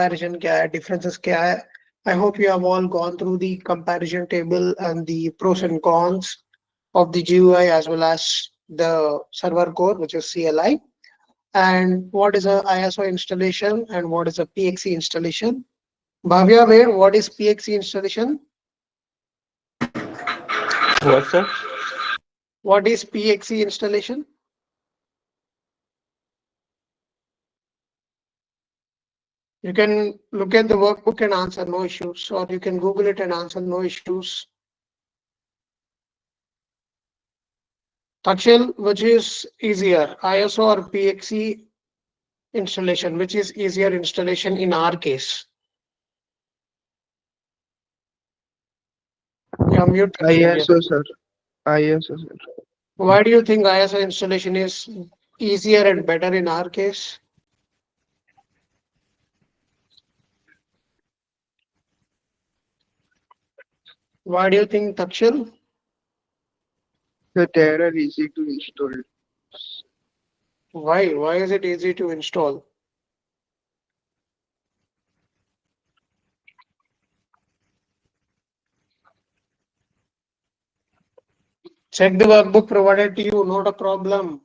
comparison क्या है, differences क्या है. I hope you have all gone through the comparison table and the pros and cons of the GUI as well as the server core, which is CLI, and what is a ISO installation and what is a PXE installation. Bhavya, where what is PXE installation? What, sir? What is PXE installation? You can look at the workbook and answer, no issues, or you can Google it and answer, no issues. Takshil, which is easier, ISO or PXE installation? Which is easier installation in our case? Yeah, mute Takshil. Yeah. ISO, sir. ISO, sir. Why do you think ISO installation is easier and better in our case? Why do you think, Takshil? The terror easy to install. Why? Why is it easy to install? Check the workbook provided to you, not a problem.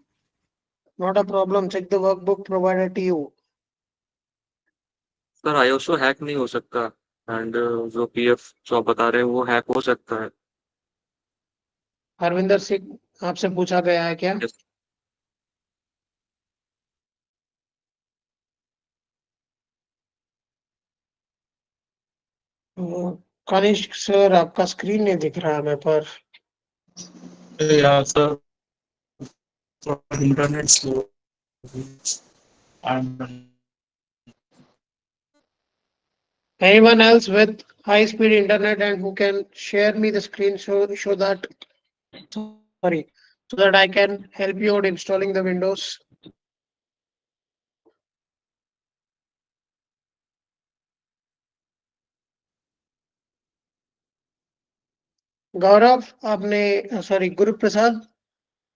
Not a problem. Check the workbook provided to you. Sir IOSO hack नहीं हो सकता and जो PF जो आप बता रहे हैं वो हैक हो सकता है. हरविंदर सिंह आपसे पूछा गया है क्या? Yes. कनिष्क सर, आपका स्क्रीन नहीं दिख रहा है पर. Yeah, sir. Internet slow. And Anyone else with high speed internet and who can share me the screen show that, sorry, so that I can help you out installing the Windows. Gaurav, आपने, sorry, Guru Prasad,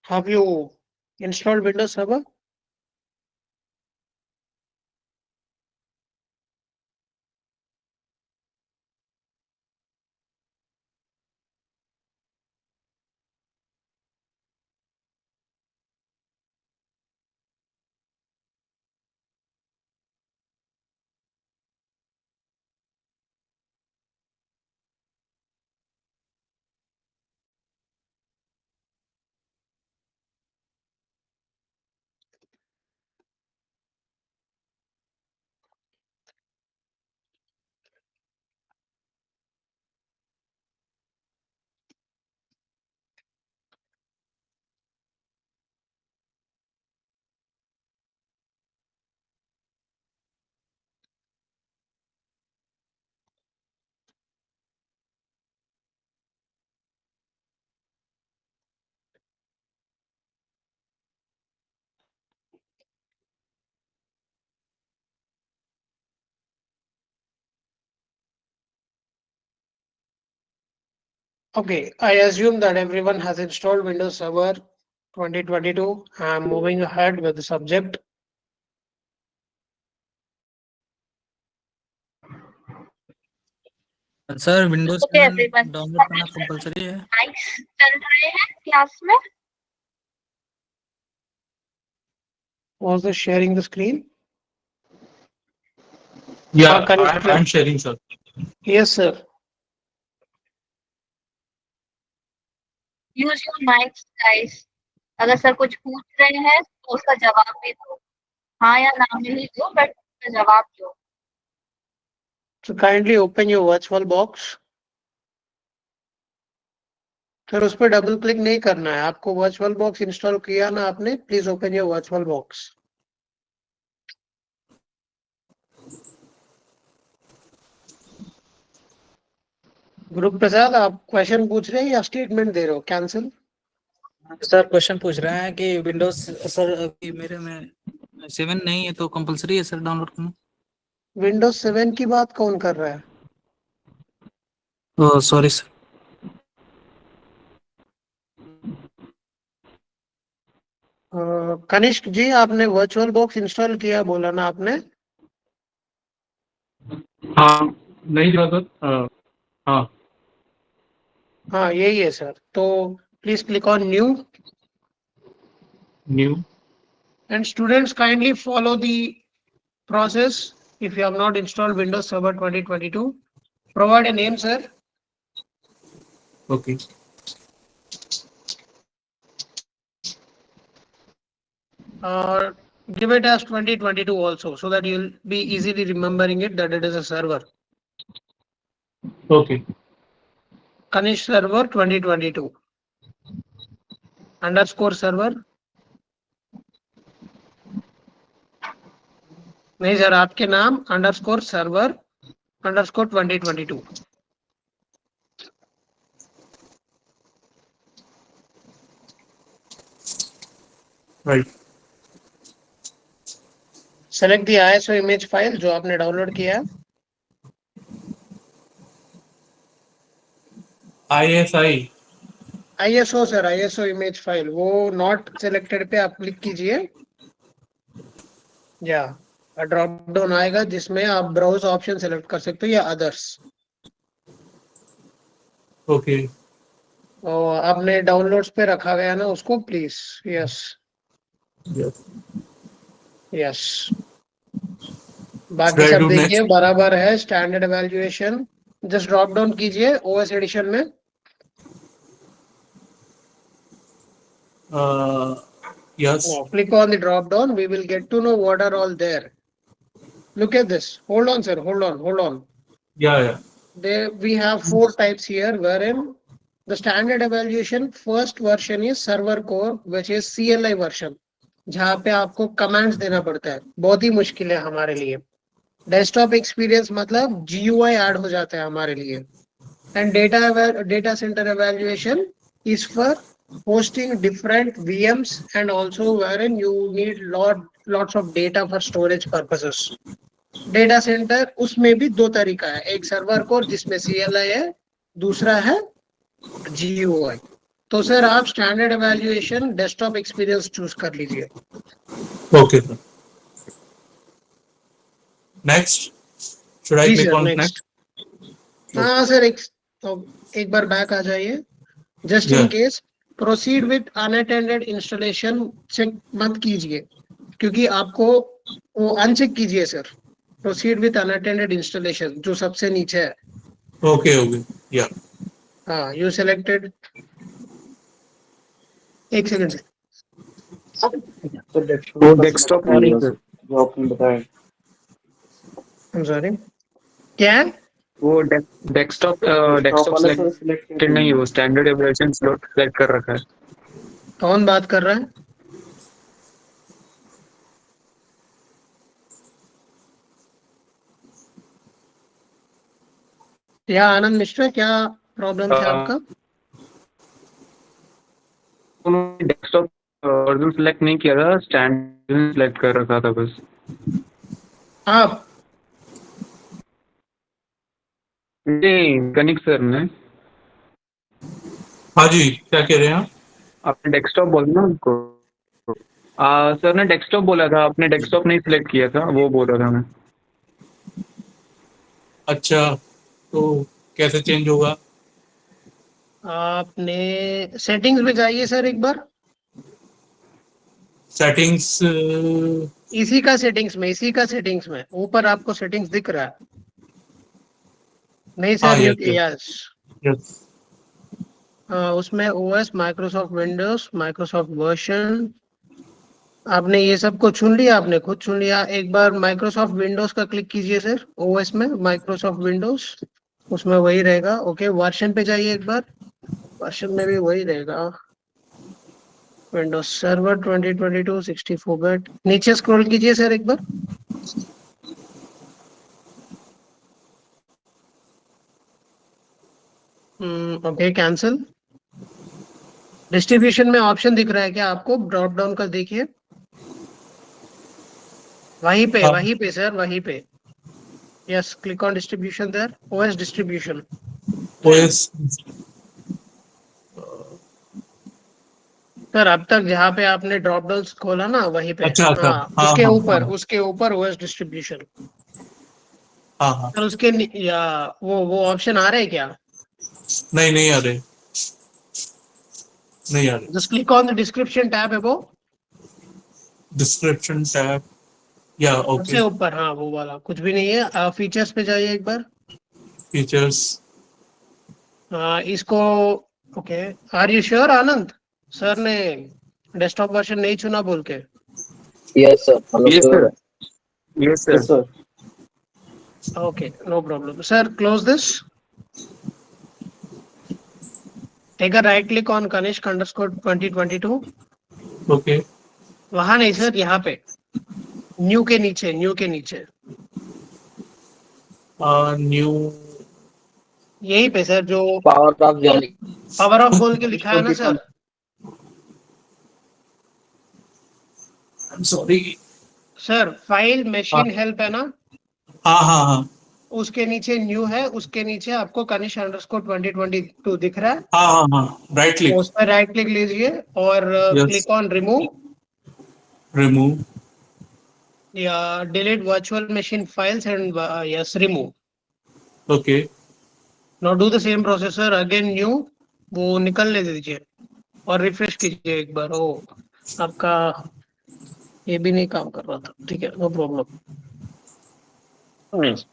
have you installed Windows Server? Okay, I assume that everyone has installed Windows Server 2022. I'm moving ahead with the subject. Sir Windows Okay, everyone. Download करना compulsory है. Mics चल रहे हैं class में? Was the sharing the screen? Yeah, Can I'm sharing, sir. Yes, sir. Use your mics, guys. अगर sir कुछ पूछ रहे हैं तो उसका जवाब भी दो. हाँ या ना में ही दो, बट उसका जवाब दो. So kindly open your virtual box. फिर उस पर डबल क्लिक नहीं करना है आपको. वर्चुअल बॉक्स इंस्टॉल किया ना आपने, please open your virtual box. Guru Prasad, आप क्वेश्चन पूछ रहे हैं या स्टेटमेंट दे रहे हो? कैंसिल. सर क्वेश्चन पूछ रहे हैं कि विंडोज सर अभी मेरे में 7 नहीं है तो कंपलसरी है सर डाउनलोड करना. विंडोज 7 की बात कौन कर रहा है? Oh sorry sir. Kanishk ji, आपने वर्चुअल बॉक्स इंस्टॉल किया बोला ना आपने? हाँ नहीं जरूरत हाँ हाँ यही है सर। तो please click on new new and students kindly follow the process. If you have not installed Windows Server 2022, provide a name, sir. Okay Or give it as 2022 also, so that you'll be easily remembering it that it is a server. Okay Kanish server 2022 underscore server. नहीं sir, आपके नाम underscore server underscore 2022. Right select the ISO image file जो आपने download किया है. ISO sir, ISO image file, वो not selected पे आप क्लिक कीजिए. या ड्रॉप डाउन आएगा जिसमें आप ब्राउज ऑप्शन सेलेक्ट कर सकते हो या अदर्स. ओके और आपने डाउनलोड्स पे रखा गया ना उसको प्लीज. Yes yes. बाकी Try सब to देखिए next. बराबर है. Standard evaluation just drop down कीजिए OS एडिशन में. Yes Now, click on the drop down. We will get to know what are all there. Look at this. Hold on, sir. Hold on. या There we have 4 types here, wherein the standard evaluation first version is server core, which is CLI version, जहाँ पे आपको commands देना पड़ता है. बहुत ही मुश्किल है हमारे लिए. डेस्कटॉप एक्सपीरियंस मतलब GUI ऐड हो जाता है हमारे लिए. And data center evaluation is for hosting different VMs and also wherein you need lots of data for storage purposes. Data centre उसमें भी 2 तरीका है. एक सर्वर कोर जिसमें CLI है, दूसरा है GUI. तो सर आप standard evaluation desktop experience choose कर लीजिए. Okay sir next should I जी click sir, on next. Next हाँ सर, एक बार बैक आ जाइए. Just in Yeah. Case proceed with unattended installation check मत कीजिए, क्योंकि आपको वो अनचेक कीजिए sir. Proceed with unattended installation जो सबसे नीचे है. ओके या हाँ, यू सिलेक्टेड. एक सेकंड से. वो डेस्कटॉप नहीं है सर जो आपने बताया. सॉरी, क्या है? वो डेस्कटॉप सिलेक्टेड नहीं है, वो स्टैंडर्ड एवरेशन स्लॉट सेलेक्ट कर रखा है. कौन बात कर रहा है? या आनंद मिश्रा, क्या प्रॉब्लम है आपका? उन्होंने डेस्कटॉप वर्जन सेलेक्ट नहीं किया था, स्टैंडर्ड सेलेक्ट कर रखा था बस. आप नहीं, कनिक सर ने. हाँ जी क्या कह रहे हैं आप? आपने डेस्कटॉप बोला ना उनको. सर ने डेस्कटॉप बोला था, आपने डेस्कटॉप नहीं सिलेक्ट किया था, वो बोल रहा था मैं. अच्छा तो कैसे चेंज होगा? आपने सेटिंग्स में जाइए सर एक बार. सेटिंग्स इसी का सेटिंग्स में ऊपर आपको सेटिंग्स दिख रहा है? नहीं हाँ, सर, yes, यस. यस उसमें OS, Microsoft Windows, Microsoft version, आपने ये सब को चुन लिया. आपने खुद चुन लिया. एक बार माइक्रोसॉफ्ट विंडोज का क्लिक कीजिए सर. OS में माइक्रोसॉफ्ट विंडोज, उसमें वही रहेगा. ओके, वर्जन पे जाइए एक बार. वर्जन में भी वही रहेगा. Windows server 2022 64 bit. नीचे स्क्रॉल कीजिए सर एक बार. Okay, cancel. डिस्ट्रीब्यूशन में ऑप्शन दिख रहा है क्या आपको? ड्रॉप डाउन कर देखिए. वहीं पे सर, वहीं पे. Yes, click on distribution there. OS distribution. OS sir अब तक जहाँ पे आपने ड्रॉप डाउन खोला ना वहीं पे. अच्छा, हाँ, हाँ, उसके हाँ, ऊपर हाँ। उसके ऊपर OS डिस्ट्रीब्यूशन. हाँ हाँ सर उसके या वो ऑप्शन आ रहे हैं क्या? नहीं नहीं आ रहे, नहीं आ रहे। Just click on the description tab है वो डिस्क्रिप्शन टैब, या ओके, सबसे ऊपर, हाँ वो वाला कुछ भी नहीं है। फीचर्स पे जाइए एक बार। फीचर्स, इसको okay. Are you sure Anand? Sir ने डेस्कटॉप वर्जन नहीं चुना बोल के। Yes, sir. Hello, Yes, sir. sir. Yes, sir. Yes, sir. Okay, no problem. Sir, close this. Take a right click on Kanishk_2022. Okay, वहां नहीं sir, यहाँ पे new के नीचे, न्यू के नीचे न्यू, यही पे सर जो Power of Johnny. Power of बोल के लिखा है ना sir. Sorry, sir file machine help है ना, हाँ हाँ हाँ उसके नीचे न्यू है, उसके नीचे आपको Kanish_2022 दिख रहा है। हाँ हाँ हाँ, राइट क्लिक, उस पर राइट क्लिक लीजिए और Yes. Click on remove remove, या delete virtual machine files and yes remove. Okay, now do the same process sir, again new, वो निकलने दीजिए और रिफ्रेश कीजिए एक बार। ओ आपका ये भी नहीं काम कर रहा था, ठीक है, नो प्रॉब्लम।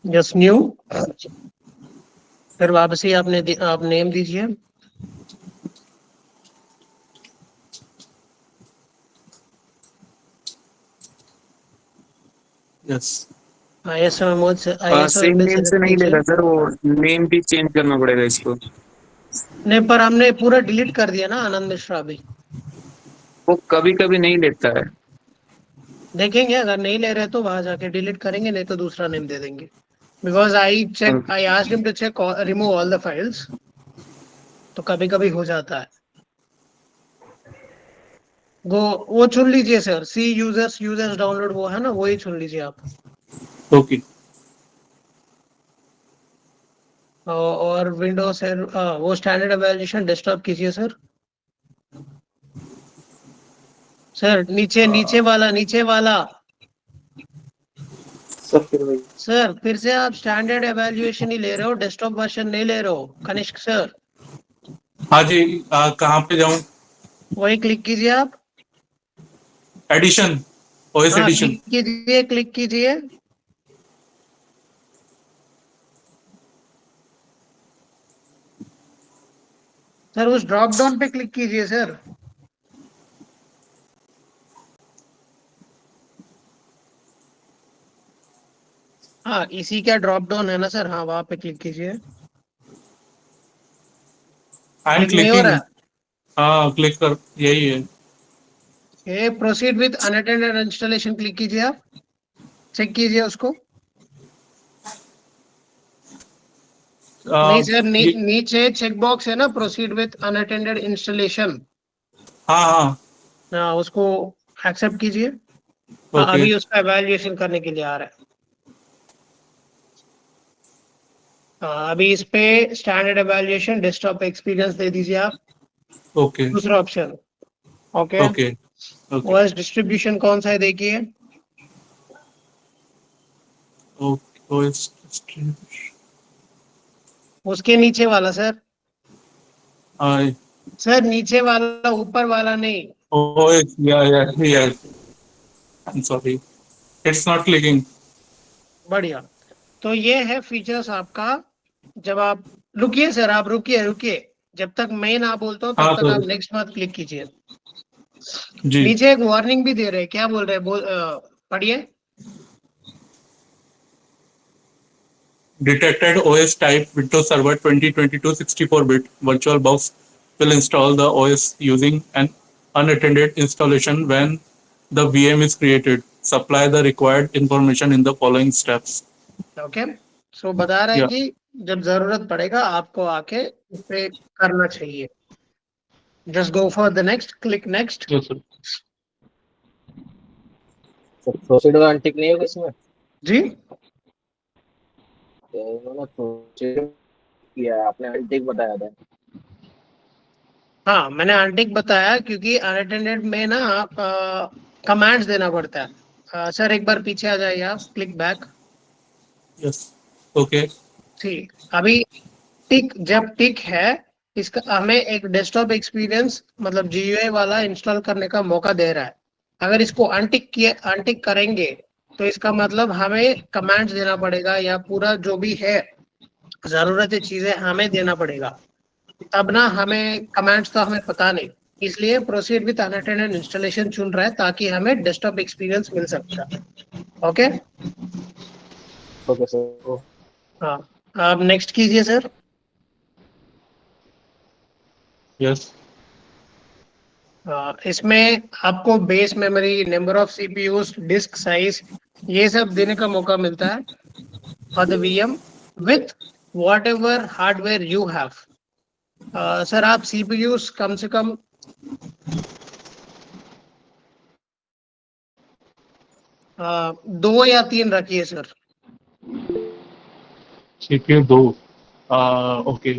जस्ट न्यू, फिर वापसी आप नेम दीजिए। यस, ISO मोड से ISO सेम नेम से नहीं ले कीजिए। रहा सर, वो नेम भी चेंज करना पड़ेगा इसको। नहीं पर हमने पूरा डिलीट कर दिया ना आनंद मिश्रा अभी। वो कभी कभी नहीं लेता है। देखेंगे अगर नहीं ले रहे तो वहां जाके डिलीट करेंगे, नहीं तो दूसरा नेम दे देंगे। Because I asked him to check remove all the files, तो कभी कभी हो जाता है। वो चुन लीजिए सर, सी यूजर्स डाउनलोड, वो है ना, वही चुन लीजिए आप। ओके, और विंडोज है, वो स्टैंडर्ड एवेल्यूएशन डेस्कटॉप कीजिए सर। सर नीचे वाला Sir, फिर वही. सर, फिर से आप स्टैंडर्ड एवेल्यूएशन ही ले रहे हो, डेस्कटॉप वर्जन नहीं ले रहे हो कनिष्क सर। हाँ जी, कहाँ पे जाऊँ? वही क्लिक कीजिए आप। एडिशन, ओएस एडिशन, क्लिक कीजिए। सर उस ड्रॉप डाउन पे क्लिक कीजिए सर। हाँ इसी का ड्रॉप डाउन है ना सर, हाँ वहां पे क्लिक कीजिए। आई एम क्लिक नहीं हो क्लिकिंग, रहा हाँ क्लिक कर, यही है। है। Proceed with unattended installation click कीजिए आप, चेक कीजिए उसको। नहीं सर, नीचे चेक बॉक्स है ना, प्रोसीड विद अनअटेंडेड इंस्टॉलेशन, हाँ हाँ, हाँ उसको एक्सेप्ट कीजिए। ओके, अभी उसका एवेल्यूएशन करने के लिए आ रहा है। अभी इस पे स्टैंडर्ड एवेल्यूएशन डेस्कटॉप एक्सपीरियंस दे दीजिए आप, ओके, दूसरा option. Okay, okay, okay, OS distribution कौन सा है देखिए। ओएस, उसके नीचे वाला सर, आई, सर नीचे वाला, ऊपर वाला नहीं। ओएस, या, I am sorry, it's not clicking. बढ़िया, तो ये है फीचर्स आपका। जब आप रुकिए सर, आप रुकिए, जब तक मैं ना बोलता हूँ तब हाँ तक आप सर, नेक्स्ट मत क्लिक कीजिए। जी, नीचे एक वार्निंग भी दे रहे हैं, क्या बोल रहे हैं, पढ़िए। detected OS type Windows Server 2022 64-bit VirtualBox will install the OS using an unattended installation when the VM is created. Supply the required information in the following steps. Okay, so बता रहा है Yeah. कि जब जरूरत पड़ेगा आपको आके इस पे करना चाहिए। Just go for the next, click next. Yes, sir. Sir, proceed का untick नहीं होगा इसमें? जी तो उन्होंने proceed किया, आपने untick बताया था. हाँ, मैंने अनटिक बताया क्योंकि अनअटेंडेड में ना कमांड्स देना पड़ता है। सर एक बार पीछे आ जाइए आप, क्लिक बैक। Yes. Okay. ठीक, अभी टिक जब टिक है, इसका हमें एक डेस्कटॉप एक्सपीरियंस मतलब GUI वाला इंस्टॉल करने का मौका दे रहा है। अगर इसको अनटिक करेंगे तो इसका मतलब हमें कमांड्स देना पड़ेगा या पूरा जो भी है जरूरत चीजें हमें देना पड़ेगा। तब ना हमें कमांड्स तो हमें पता नहीं, इसलिए प्रोसीड विद अनअटेंडेड इंस्टॉलेशन चुन रहा है ताकि हमें डेस्कटॉप एक्सपीरियंस मिल सकता है। Okay, okay sir. हाँ, अब नेक्स्ट कीजिए सर। Yes. इसमें आपको base memory, number of CPUs, disk size, ये सब देने का मौका मिलता है for the VM with whatever hardware you have. Sir आप CPUs कम से कम दो या तीन रखिए सर। CPU 2. Okay.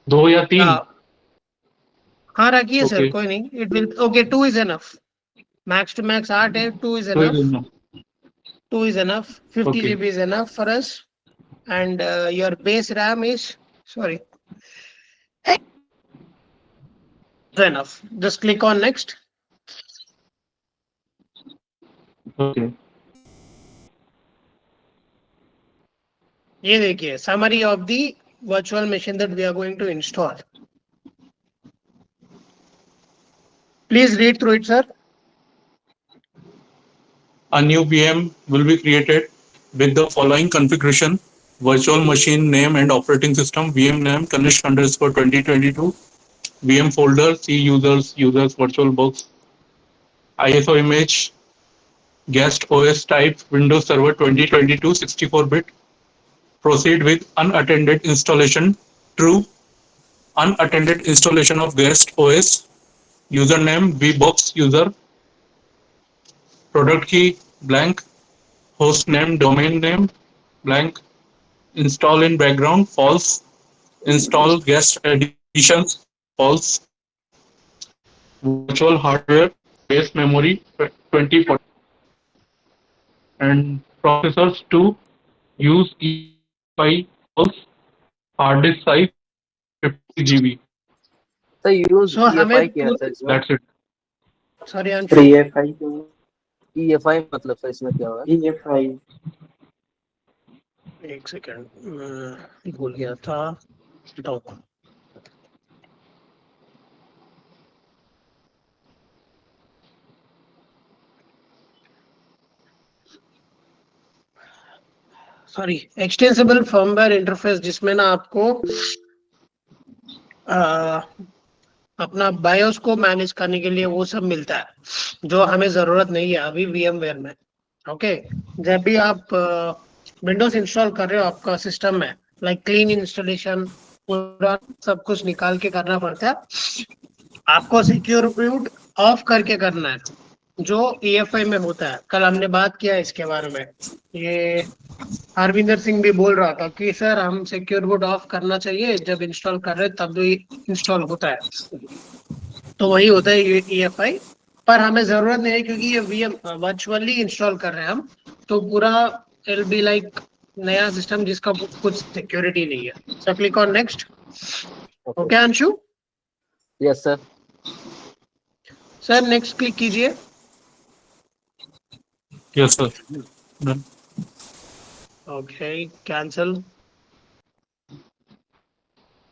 2 या 3. हाँ रखिए सर, Okay. कोई नहीं, it will okay, 2 is enough, max to max 8 है, 2 is 2 is enough, enough. 2 is enough, 50 Okay. GB is enough for us, and your base RAM is enough. Just click on next. Okay. ये देखिए summary of the virtual machine that we are going to install. Please read through it, sir. A new VM will be created with the following configuration: virtual machine name and operating system, VM name Kanishk_2022, VM folder, C users, VirtualBox, ISO image, guest OS type, Windows Server 2022 64-bit. Proceed with unattended installation. True. Unattended installation of guest OS. Username VBox user. Product key blank. Host name, domain name blank. Install in background false. Install guest editions false. Virtual hardware base memory 2040 and processors to use EFI false. Hard disk size 50 GB. Sir use So हमें EFI क्या है sir इसमें? That's it. sorry Anshu, EFI EFI मतलब sir इसमें क्या होगा? EFI एक second भूल गया था, हटाओ। सॉरी, एक्सटेंसिबल फर्मवेयर इंटरफेस, जिसमें ना आपको अपना बायोस को मैनेज करने के लिए वो सब मिलता है जो हमें जरूरत नहीं है अभी VMware में। ओके, जब भी आप विंडोज इंस्टॉल कर रहे हो आपका सिस्टम में, लाइक क्लीन इंस्टॉलेशन पूरा सब कुछ निकाल के करना पड़ता है। आपको सिक्योर बूट ऑफ करके करना है, जो EFI में होता है। कल हमने बात किया इसके बारे में, ये हरविंदर सिंह भी बोल रहा था कि सर हम सिक्योर बूट ऑफ करना चाहिए, जब इंस्टॉल कर रहे तब भी इंस्टॉल होता है, तो वही होता है EFI। पर हमें जरूरत नहीं है क्योंकि ये VM वर्चुअली इंस्टॉल कर रहे हैं हम, तो पूरा इट बी लाइक नया सिस्टम जिसका कुछ सिक्योरिटी नहीं है। So click on next. Okay Anshu? Yes sir. Sir next click कीजिए। Yes, sir. Done. Okay, cancel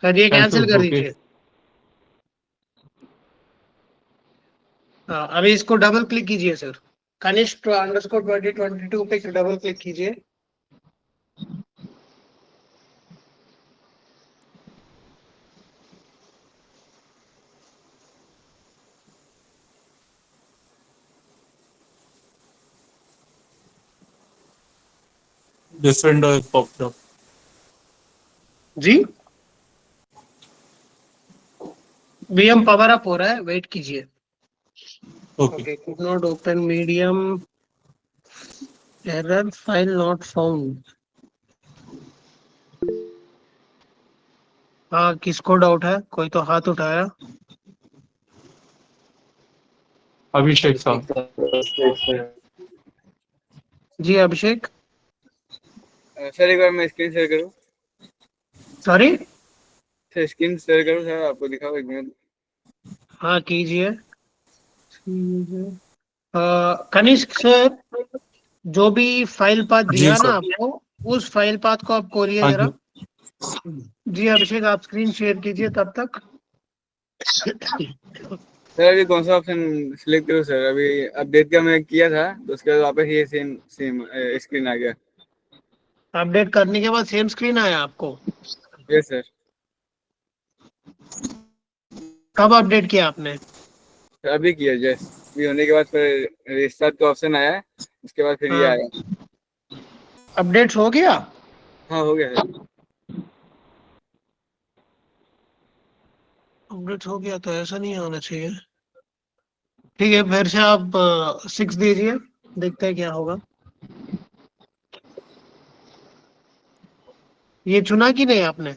करिए, कैंसिल कर Okay. दीजिए। अभी इसको डबल क्लिक कीजिए सर, Kanishk_2022 पे डबल क्लिक कीजिए। This window is popped up. जी, VM पावर अप हो रहा है, वेट कीजिए। Okay. Okay, could not open medium, error file not found। हाँ, किसको डाउट है? कोई तो हाथ उठाया। Abhishek sir. जी अभिषेक, सर एक बार मैं स्क्रीन शेयर करूँ? सॉरी। सर स्क्रीन शेयर करूँ सर, आपको दिखाओ एक मिनट। हाँ कीजिए। कनिष्क सर, जो भी फाइल पाथ जी दिया ना सर। आपको, उस फाइल पाथ को आप खोलिए हाँ जरा। जी। जी अभिषेक, आप स्क्रीन शेयर कीजिए तब तक। सर अभी कौन सा ऑप्शन सिलेक्ट करूँ सर? अभी अपडेट का मैं किया था तो उसके बाद वापस ये सेम सेम स्क्रीन आ गया। अपडेट करने के बाद सेम स्क्रीन आया आपको? Yes sir. कब अपडेट किया आपने? सर अभी किया जस्ट, अभी होने के बाद फिर रिस्टार्ट का ऑप्शन आया है, उसके बाद फिर ये हाँ, आया। अपडेट हो गया। हाँ हो गया सर। अपडेट हो गया तो ऐसा नहीं होना चाहिए। ठीक है, फिर से आप 6 दीजिए, देखते हैं क्या होगा। ये चुना कि नहीं आपने?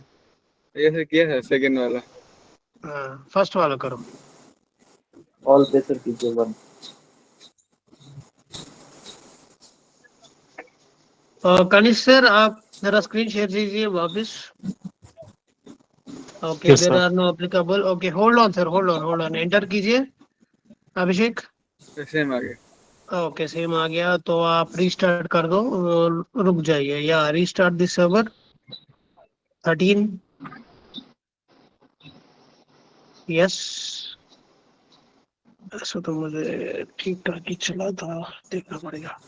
ये सर किया सर सेकंड वाला। हाँ, फर्स्ट वाला करो। ऑल पे सर कीजिए वन। कनिष्क सर, आप जरा स्क्रीन शेयर कीजिए वापस। Okay, Yes, there sir. Are no applicable. Okay, hold on sir, hold on, enter कीजिए अभिषेक। फिर सेम आ गया। ओके, सेम आ गया तो आप रीस्टार्ट कर दो। रुक जाइए, या रीस्टार्ट दिस सर्वर 13। यस, ऐसा तो मुझे ठीक ठाक ही चला था, देखना पड़ेगा।